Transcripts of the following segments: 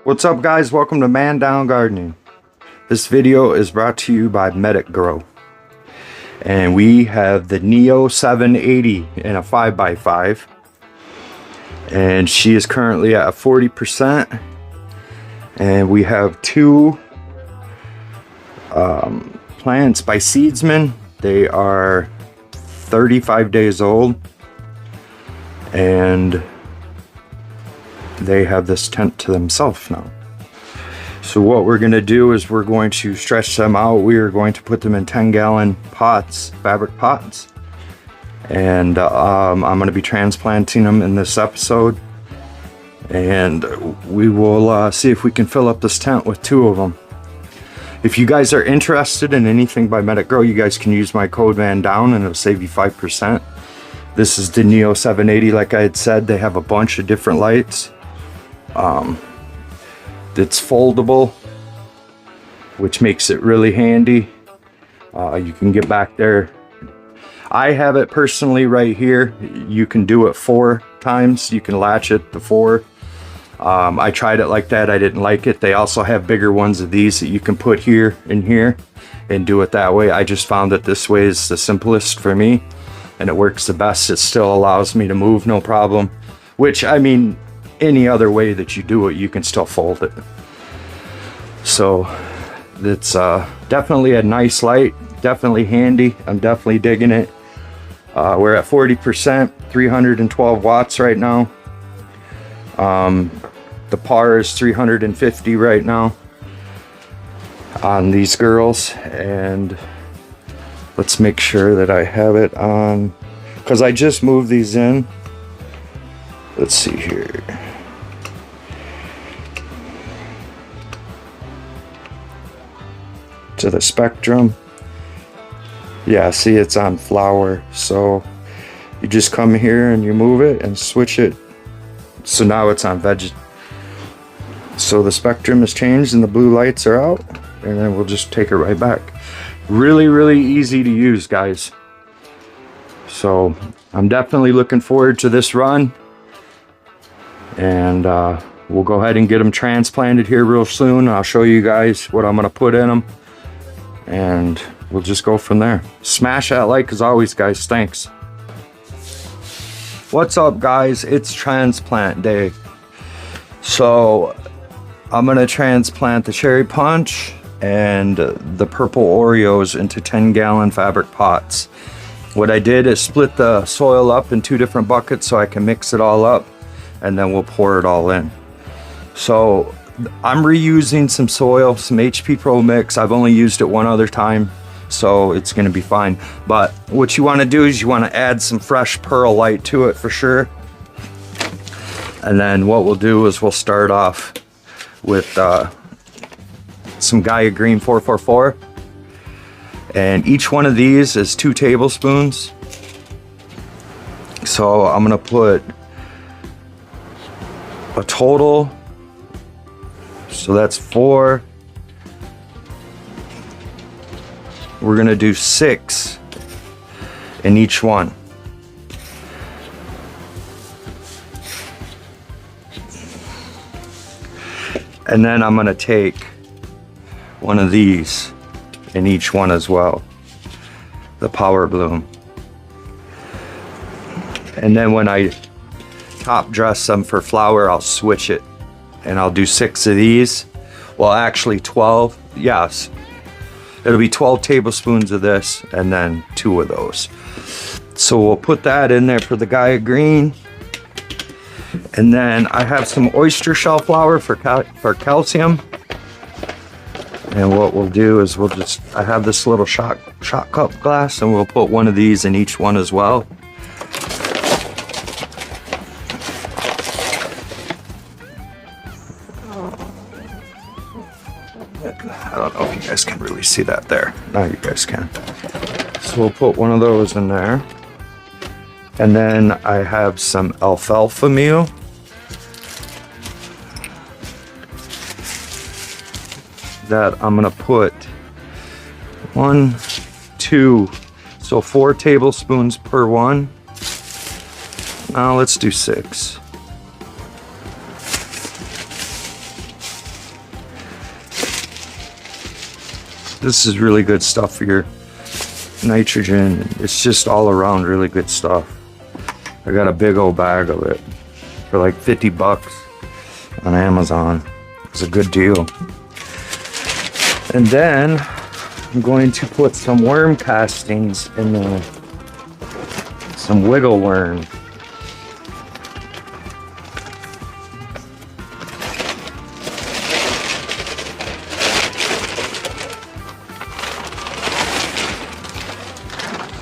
What's up, guys? Welcome to Man Down Gardening. This video is brought to you by Medic Grow, and we have the NEO-780 in a 5x5, and she is currently at 40%, and we have two plants by Seedsman. They are 35 days old, and they have this tent to themselves now. So what we're going to do is we're going to stretch them out. We are going to put them in 10-gallon pots, fabric pots, and I'm going to be transplanting them in this episode, and we will see if we can fill up this tent with two of them. If you guys are interested in anything by Medic Grow, you guys can use my code mandown and it'll save you 5%. This is the NEO-780. Like I had said, they have a bunch of different lights. It's foldable, which makes it really handy. You can get back there. I have it personally right here. You can do it 4 times. You can latch it to 4. I tried it like that. I didn't like it. They also have bigger ones of these that you can put here and here and do it that way. I just found that this way is the simplest for me, and it works the best. It still allows me to move no problem, which, I mean, any other way that you do it, you can still fold it. So it's definitely a nice light, definitely handy. I'm definitely digging it. We're at 40%, 312 watts right now. The par is 350 right now on these girls, and let's make sure that I have it on, because I just moved these in. Let's see here. To the spectrum. Yeah, see, it's on flower, so you just come here and you move it and switch it, so now it's on veg. So the spectrum has changed and the blue lights are out, and then we'll just take it right back. Really easy to use, guys. So I'm definitely looking forward to this run, and we'll go ahead and get them transplanted here real soon. I'll show you guys what I'm going to put in them, and we'll just go from there. Smash that like as always, guys. Thanks. What's up, guys? It's transplant day. So I'm gonna transplant the cherry punch and the purple Oreos into 10-gallon fabric pots. What I did is split the soil up in 2 different buckets so I can mix it all up, and then we'll pour it all in. So I'm reusing some soil, some HP Pro Mix. I've only used it one other time, so it's going to be fine. But what you want to do is you want to add some fresh perlite to it for sure. And then what we'll do is we'll start off with some Gaia Green 444. And each one of these is 2 tablespoons. So I'm going to put a total. So that's 4. We're gonna do 6 in each one. And then I'm gonna take one of these in each one as well, the Power Bloom. And then when I top dress them for flower, I'll switch it, and I'll do 6 of these. Well, actually 12, yes. It'll be 12 tablespoons of this and then 2 of those. So we'll put that in there for the Gaia Green. And then I have some oyster shell flour for calcium. And what we'll do is I have this little shot cup glass, and we'll put one of these in each one as well. I don't know if you guys can really see that there. Now you guys can. So we'll put one of those in there. And then I have some alfalfa meal. That I'm gonna put 1, 2, so 4 tablespoons per one. Now let's do 6. This is really good stuff for your nitrogen. It's just all around really good stuff. I got a big old bag of it for like 50 bucks on Amazon. It's a good deal. And then I'm going to put some worm castings in there. Some wiggle worm.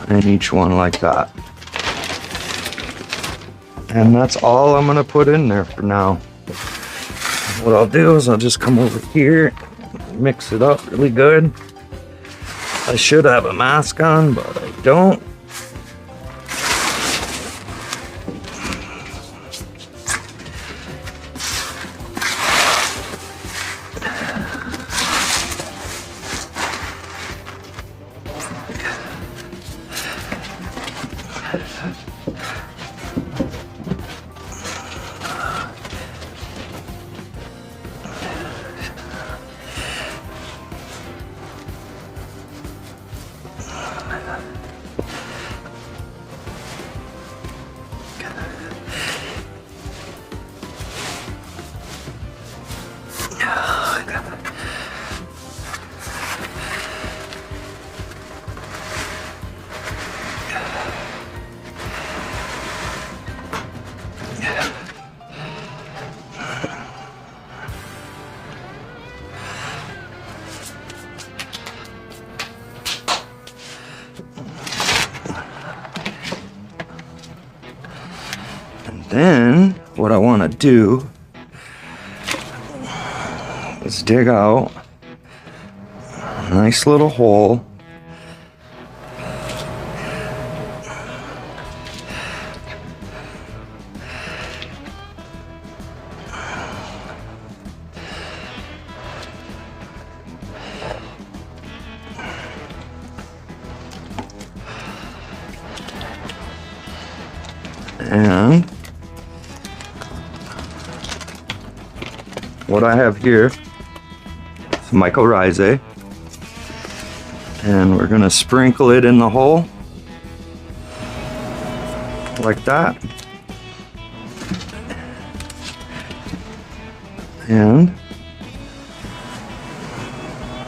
And each one like that. And that's all I'm gonna put in there for now. What I'll do is I'll just come over here, mix it up really good. I should have a mask on, but I don't. Then what I want to do is dig out a nice little hole. And what I have here is mycorrhizae, and we're going to sprinkle it in the hole like that. And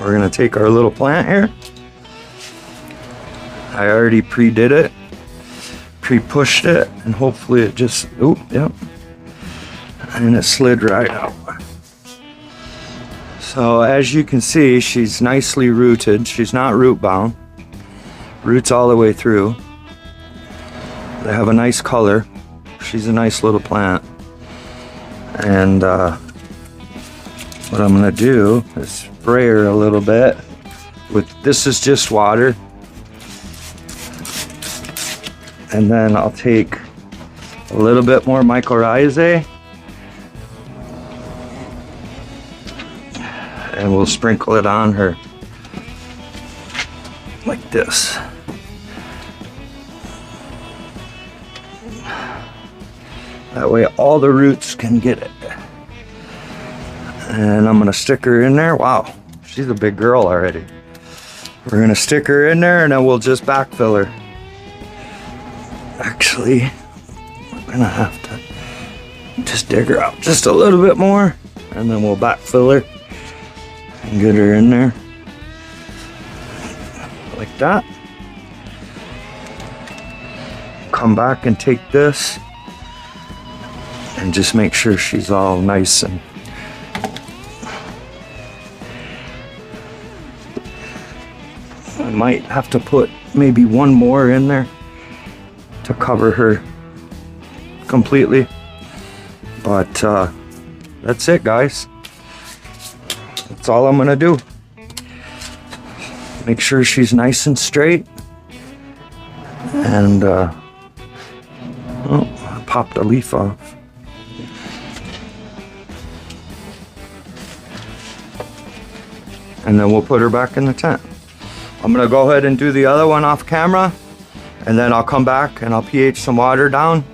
we're going to take our little plant here. I already pre-did it, pre-pushed it, and hopefully it just, oh, yep, and it slid right out. So as you can see, she's nicely rooted. She's not root bound. Roots all the way through. They have a nice color. She's a nice little plant. And what I'm gonna do is spray her a little bit with, this is just water. And then I'll take a little bit more mycorrhizae and we'll sprinkle it on her like this. That way all the roots can get it. And I'm gonna stick her in there. Wow, she's a big girl already. We're gonna stick her in there and then we'll just backfill her. Actually, we're gonna have to just dig her out just a little bit more and then we'll backfill her and get her in there like that. Come back and take this and just make sure she's all nice, and I might have to put maybe one more in there to cover her completely, but that's it, guys. That's all I'm gonna do. Make sure she's nice and straight, and oh, I popped a leaf off. And then we'll put her back in the tent. I'm gonna go ahead and do the other one off camera, and then I'll come back and I'll pH some water down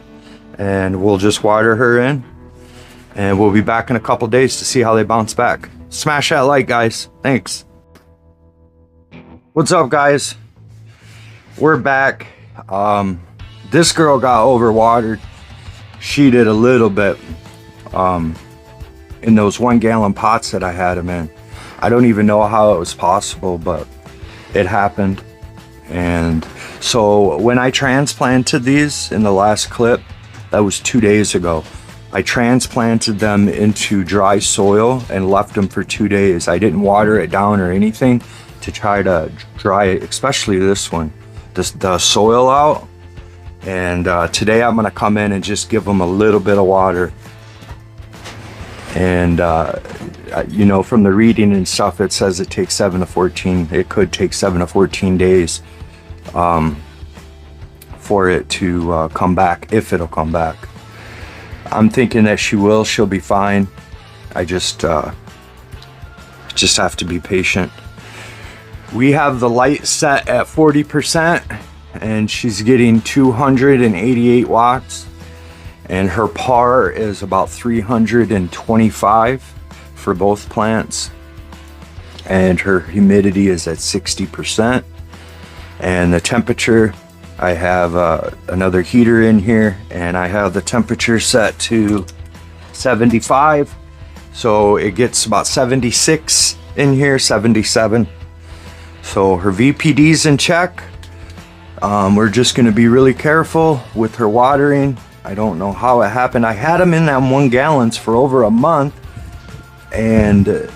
and we'll just water her in, and we'll be back in a couple days to see how they bounce back. Smash that like, guys. Thanks. What's up, guys? We're back. This girl got overwatered. She did a little bit in those 1 gallon pots that I had them in. I don't even know how it was possible, but it happened. And so when I transplanted these in the last clip, that was 2 days ago, I transplanted them into dry soil and left them for 2 days. I didn't water it down or anything to try to dry it, especially this one, the soil out. And today I'm gonna come in and just give them a little bit of water. And you know, from the reading and stuff, it says it takes 7 to 14. It could take 7 to 14 days for it to come back, if it'll come back. I'm thinking that she will. She'll be fine. I just have to be patient. We have the light set at 40%, and she's getting 288 watts, and her PAR is about 325 for both plants, and her humidity is at 60%, and the temperature, I have another heater in here, and I have the temperature set to 75, so it gets about 76 in here, 77. So her VPD's in check. We're just gonna be really careful with her watering. I don't know how it happened. I had them in them 1 gallons for over a month, and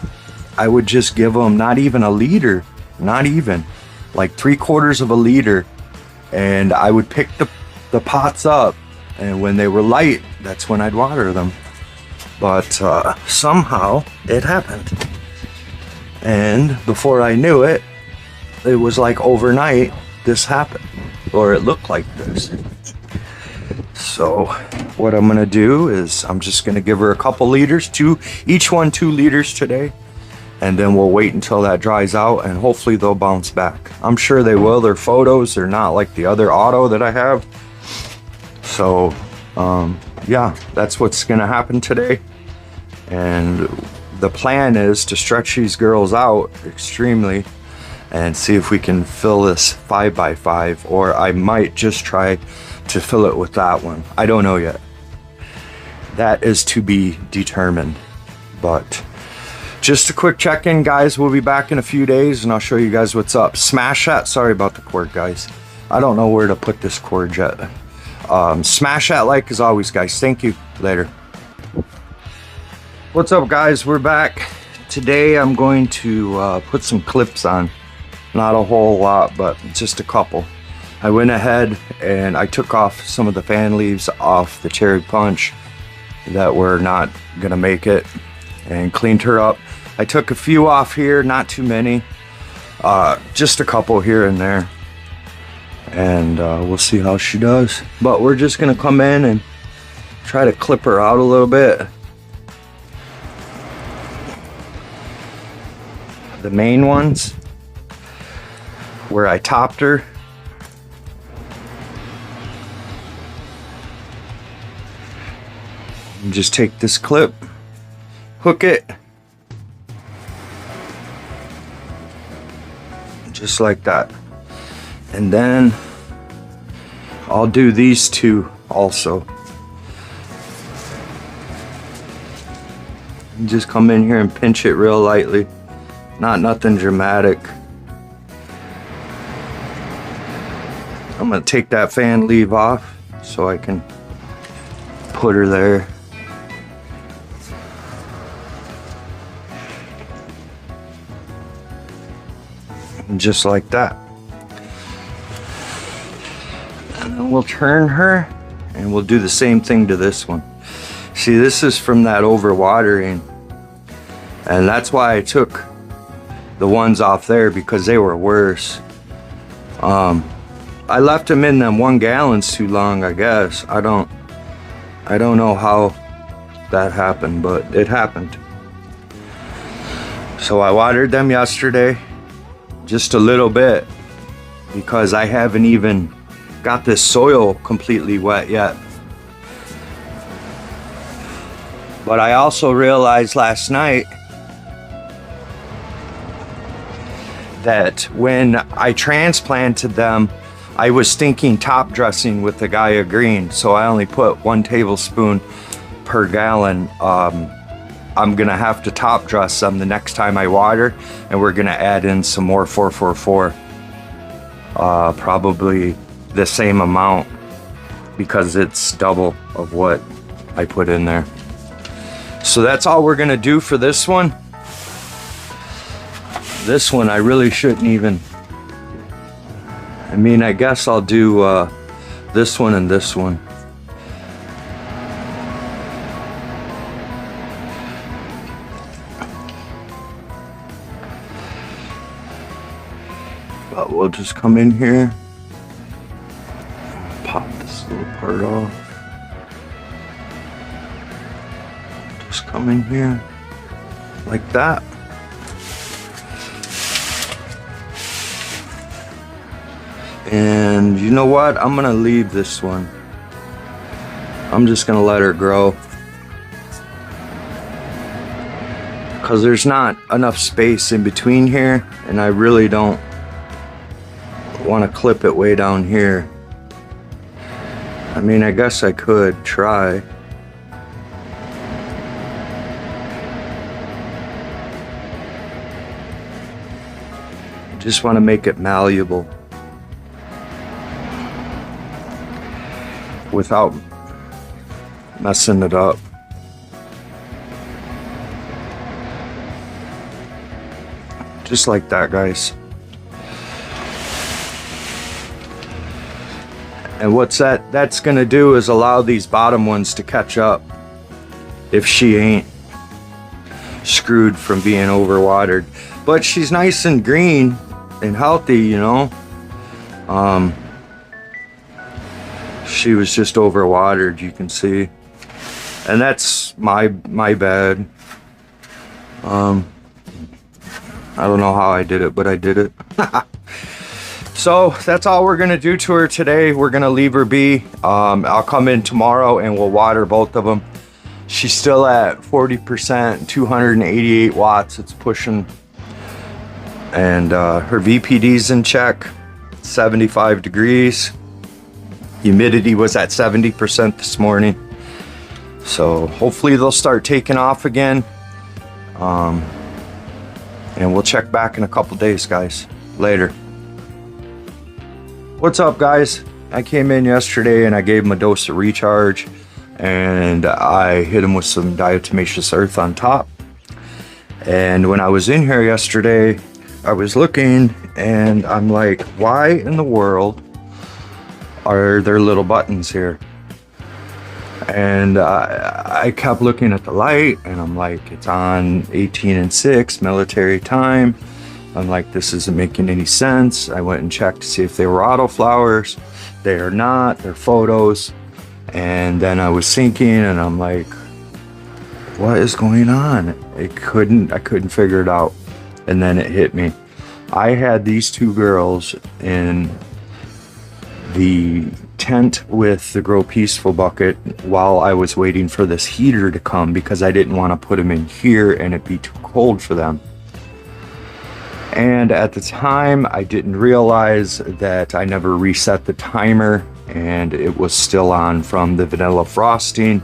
I would just give them not even a liter, not even, like 3/4 of a liter, and I would pick the pots up, and when they were light, that's when I'd water them. But somehow it happened, and before I knew it, it was like overnight this happened, or it looked like this. So what I'm gonna do is I'm just gonna give her a couple liters, each one 2 liters today, and then we'll wait until that dries out, and hopefully they'll bounce back. I'm sure they will. They're photos, they're not like the other auto that I have. So yeah, that's what's gonna happen today. And the plan is to stretch these girls out extremely and see if we can fill this 5x5, or I might just try to fill it with that one. I don't know yet. That is to be determined. But just a quick check-in, guys. We'll be back in a few days, and I'll show you guys what's up. Smash that. Sorry about the cord, guys. I don't know where to put this cord yet. Smash that like as always, guys. Thank you. Later. What's up, guys? We're back. Today I'm going to put some clips on. Not a whole lot, but just a couple. I went ahead and I took off some of the fan leaves off the cherry punch that were not gonna make it, and cleaned her up. I took a few off here, not too many, just a couple here and there, and we'll see how she does. But we're just gonna come in and try to clip her out a little bit. The main ones where I topped her, and just take this clip, hook it, just like that. And then I'll do these 2 also. And just come in here and pinch it real lightly, nothing dramatic. I'm gonna take that fan leaf off so I can put her there. And just like that. And then we'll turn her and we'll do the same thing to this one. See, this is from that overwatering, and that's why I took the ones off there, because they were worse. I left them in them 1 gallons too long, I guess. I don't know how that happened, but it happened. So I watered them yesterday, just a little bit, because I haven't even got this soil completely wet yet. But I also realized last night that when I transplanted them, I was thinking top dressing with the Gaia Green, so I only put 1 tablespoon per gallon. I'm gonna have to top dress them the next time I water, and we're gonna add in some more 444, probably the same amount, because it's double of what I put in there. So that's all we're gonna do for this one. This one I really shouldn't even, I mean, I guess I'll do this one and this one. But we'll just come in here, pop this little part off. Just come in here like that. And you know what? I'm gonna leave this one. I'm just gonna let her grow, because there's not enough space in between here, and I really don't want to clip it way down here. I mean, I guess I could try. Just want to make it malleable without messing it up. Just like that, guys. And what's that's gonna do is allow these bottom ones to catch up if she ain't screwed from being overwatered. But she's nice and green and healthy, you know. She was just overwatered, you can see. And that's my bad. I don't know how I did it, but I did it. So that's all we're gonna do to her today. We're gonna leave her be. I'll come in tomorrow and we'll water both of them. She's still at 40%, 288 watts. It's pushing. And her VPD's in check, 75 degrees. Humidity was at 70% this morning. So hopefully they'll start taking off again. And we'll check back in a couple days, guys. Later. What's up, guys? I came in yesterday and I gave him a dose of recharge, and I hit him with some diatomaceous earth on top. And when I was in here yesterday, I was looking and I'm like, why in the world are there little buttons here? And I kept looking at the light and I'm like, it's on 18 and 6 military time. I'm like, this isn't making any sense. I went and checked to see if they were autoflowers. They are not, they're photos. And then I was thinking and I'm like, what is going on? I couldn't figure it out. And then it hit me. I had these two girls in the tent with the Grow Peaceful bucket while I was waiting for this heater to come, because I didn't want to put them in here and it'd be too cold for them. And at the time, I didn't realize that I never reset the timer and it was still on from the vanilla frosting.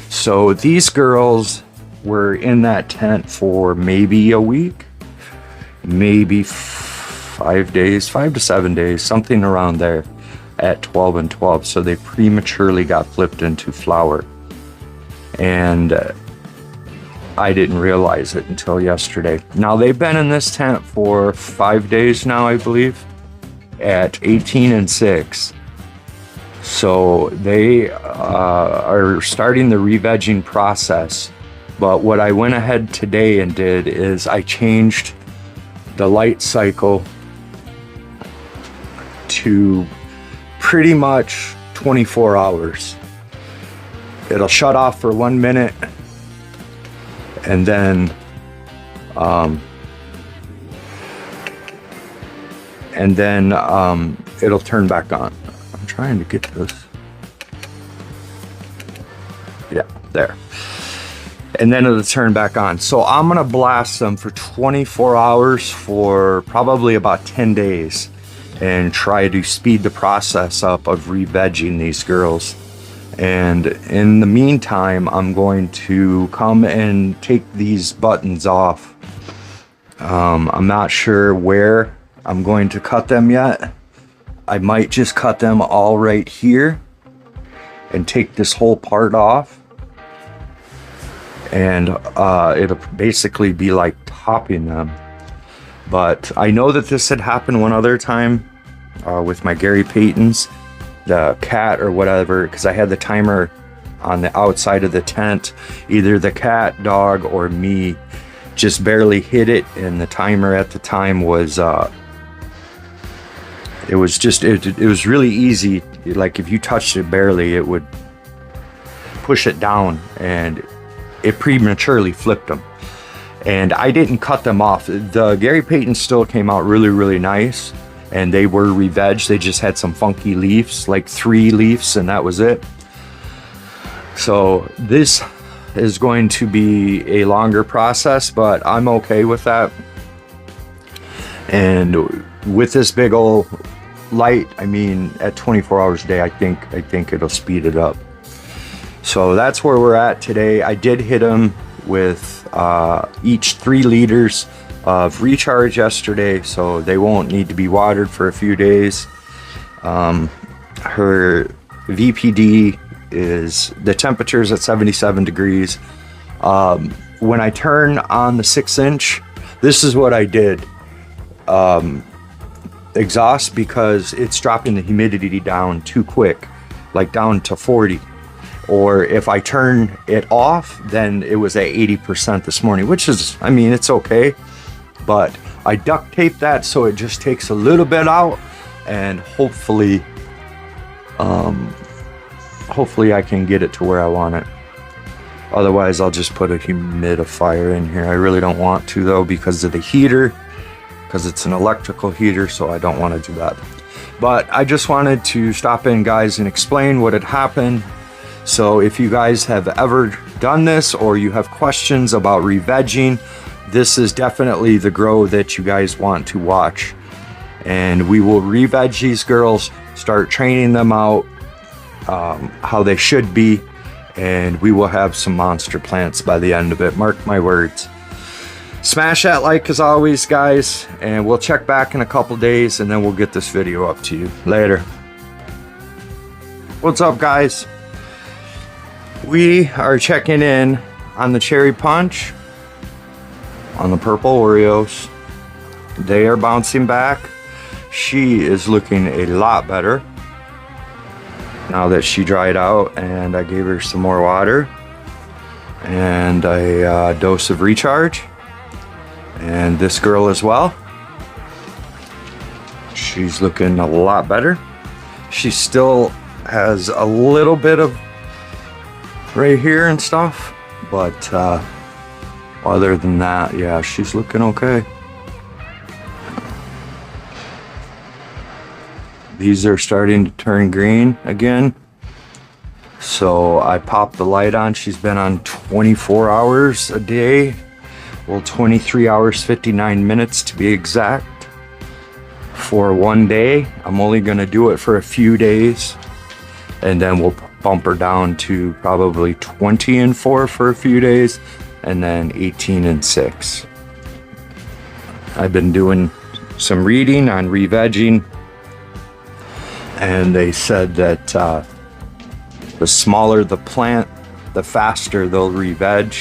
So these girls were in that tent for maybe a week, maybe 5 days, 5 to 7 days, something around there at 12 and 12. So they prematurely got flipped into flower. And I didn't realize it until yesterday. Now they've been in this tent for 5 days now, I believe, at 18 and 6. So they are starting the re-vegging process. But what I went ahead today and did is I changed the light cycle to pretty much 24 hours. It'll shut off for 1 minute and then it'll turn back on. I'm trying to get this. Yeah, there. and then it'll turn back on. So I'm gonna blast them for 24 hours for probably about 10 days and try to speed the process up of re-vegging these girls. And in the meantime, I'm going to come and take these buttons off. I'm not sure where I'm going to cut them yet. I might just cut them all right here and take this whole part off. And it'll basically be like topping them. But I know that this had happened one other time with my Gary Paytons, the cat or whatever, because I had the timer on the outside of the tent. Either the cat, dog, or me just barely hit it, and the timer at the time was it was really easy. Like if you touched it barely, it would push it down, and it prematurely flipped them. And I didn't cut them off. The Gary Paytons still came out really, really nice, and they were re-vegged. They just had some funky leaves, like 3 leaves, and that was it. So this is going to be a longer process, but I'm okay with that. And with this big old light, I mean, at 24 hours a day, I think it'll speed it up. So that's where we're at today. I did hit them with each 3 liters of recharge yesterday, so they won't need to be watered for a few days. Her VPD is, the temperature is at 77 degrees. When I turn on the 6-inch, this is what I did. Exhaust, because it's dropping the humidity down too quick, like down to 40. Or if I turn it off, then it was at 80% this morning, which is, I mean, it's okay. But I duct tape that so it just takes a little bit out, and hopefully I can get it to where I want it. Otherwise, I'll just put a humidifier in here. I really don't want to though, because of the heater, because it's an electrical heater, so I don't want to do that. But I just wanted to stop in, guys, and explain what had happened. So if you guys have ever done this, or you have questions about re-vegging, this is definitely the grow that you guys want to watch. And we will re-veg these girls, start training them out how they should be, and we will have some monster plants by the end of it. Mark my words. Smash that like as always, guys, and we'll check back in a couple days, and then we'll get this video up to you later. What's up, guys? We are checking in on the cherry punch, on the purple Oreos. They are bouncing back. She is looking a lot better now that she dried out, and I gave her some more water and a dose of recharge. And this girl as well. She's looking a lot better. She still has a little bit of right here and stuff, but other than that, yeah, she's looking okay. These are starting to turn green again, so I popped the light on. She's been on 24 hours a day, well, 23 hours 59 minutes to be exact, for one day. I'm only going to do it for a few days, and then we'll bump her down to probably 20 and 4 for a few days, and then 18 and 6. I've been doing some reading on re-vegging, and they said that the smaller the plant, the faster they'll re-veg.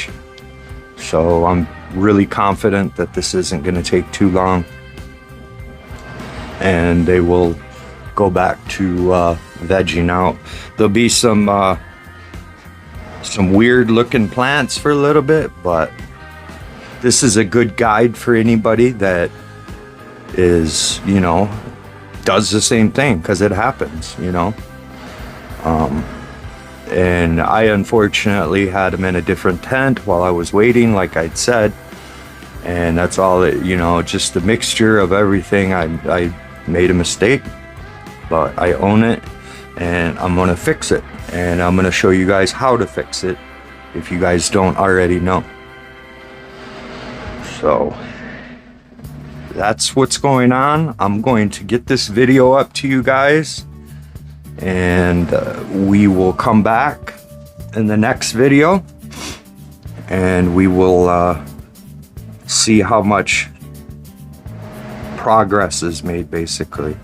So I'm really confident that this isn't going to take too long, and they will go back to vegging out. There'll be some weird looking plants for a little bit, but this is a good guide for anybody that is, you know, does the same thing, because it happens, you know. And I unfortunately had them in a different tent while I was waiting, like I'd said, and that's all that, you know, just the mixture of everything. I made a mistake, but I own it, and I'm gonna fix it, and I'm gonna show you guys how to fix it. if you guys don't already know. So that's what's going on. I'm going to get this video up to you guys, and we will come back in the next video, and we will see how much progress is made, basically.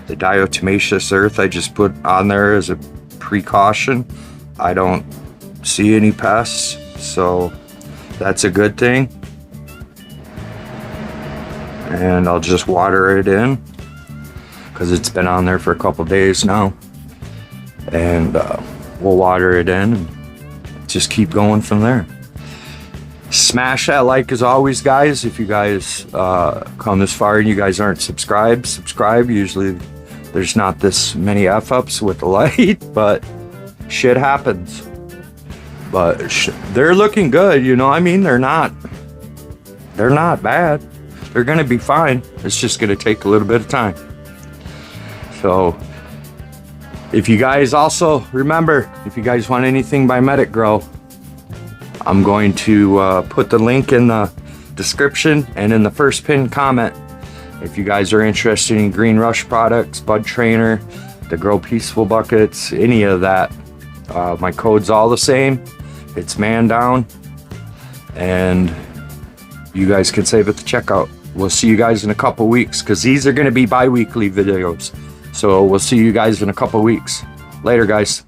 The diatomaceous earth I just put on there as a precaution. I don't see any pests, so that's a good thing. And I'll just water it in because it's been on there for a couple days now, and we'll water it in and just keep going from there. Smash that like as always, guys. If you guys come this far and you guys aren't subscribed, subscribe. Usually there's not this many F-ups with the light, but shit happens. But they're looking good, you know. I mean, they're not bad. They're gonna be fine. It's just gonna take a little bit of time. So if you guys also remember, if you guys want anything by Medic Grow, I'm going to put the link in the description and in the first pinned comment. If you guys are interested in Green Rush products, Bud Trainer, the Grow Peaceful buckets, any of that, my code's all the same. It's mandown, and you guys can save at the checkout. We'll see you guys in a couple weeks, because these are going to be bi-weekly videos. So we'll see you guys in a couple weeks. Later, guys.